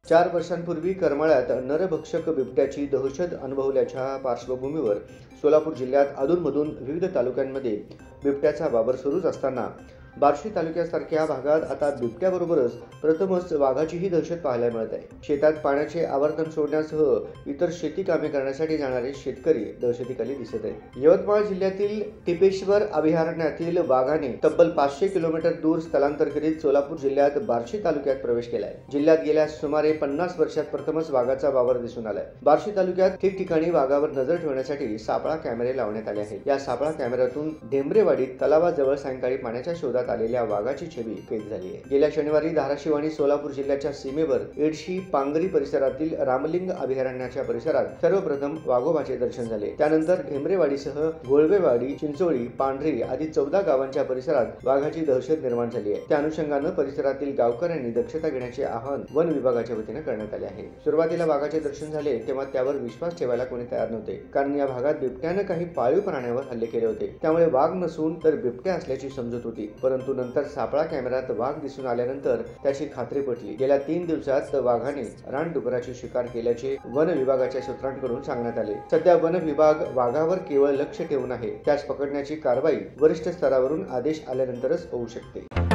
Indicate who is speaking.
Speaker 1: 4 वर्षांपूर्वी करमाळ्यात नरभक्षक बिबट्याची दहशत अनुभवल्याच्या पार्श्वभूमीवर सोलापूर जिल्ह्यात अधूनमधून विविध तालुक्यांमध्ये बिबट्याचा वावर सुरूच असताना बार्शी तालुक्यासारख्या भागात आता बिबट्याबरोबरच प्रथमच वाघाचीही दहशत पाहायला मिळत आहे। शेतात पाण्याचे आवर्तन सोडण्यासह इतर शेती कामे करण्यासाठी जाणारे शेतकरी दहशतीखाली दिसत आहेत। यवतमाळ जिल्ह्यातील टिपेश्वर अभयारण्यातील वाघाने तब्बल 500 किलोमीटर दूर स्थलांतर करीत सोलापूर जिल्ह्यात बार्शी तालुक्यात प्रवेश केलाय। जिल्ह्यात गेल्या सुमारे 50 वर्षात प्रथमच वाघाचा वावर दिसून आलाय। बार्शी तालुक्यात ठिकठिकाणी वाघावर नजर ठेवण्यासाठी सापळा कॅमेरे लावण्यात आले आहेत। या सापळा कॅमेऱ्यातून ढेंबरेवाडीत तलावाजवळ सायंकाळी पाण्याच्या शोधात आलेल्या वाघाची छबी कैद झाली आहे। गेल्या शनिवारी धाराशिव आणि सोलापूर जिल्ह्याच्या सीमेवर एडशी पांगरी परिसरातील रामलिंग अभयारण्याच्या परिसरात सर्वप्रथम वाघोबाचे दर्शन झाले। त्यानंतर ढेंबरेवाडीसह गोळवेवाडी, चिंचोळी, पांढरी आदी 14 गावांच्या परिसरात वाघाची दहशत निर्माण झाली आहे। त्या अनुषंगाने परिसरातील गावकऱ्यांनी दक्षता घेण्याचे आवाहन वन विभागाच्या वतीने करण्यात आले आहे। सुरुवातीला वाघाचे दर्शन झाले तेव्हा त्यावर विश्वास ठेवायला कोणी तयार नव्हते, कारण या भागात बिबट्याने काही पाळीव प्राण्यांवर हल्ले केले होते। त्यामुळे वाघ नसून तर बिबट्या असल्याची समजूत होती, परंतु नंतर सापळा कॅमेऱ्यात वाघ दिसून आल्यानंतर त्याची खात्री पटली। गेल्या 3 दिवसात वाघाने रानडुकराची शिकार केल्याचे वन विभागाच्या सूत्रांकडून सांगण्यात आले। सध्या वन विभाग वाघावर केवळ लक्ष ठेवून आहे, त्यास पकडण्याची कारवाई वरिष्ठ स्तरावरून आदेश आल्यानंतरच होऊ शकते।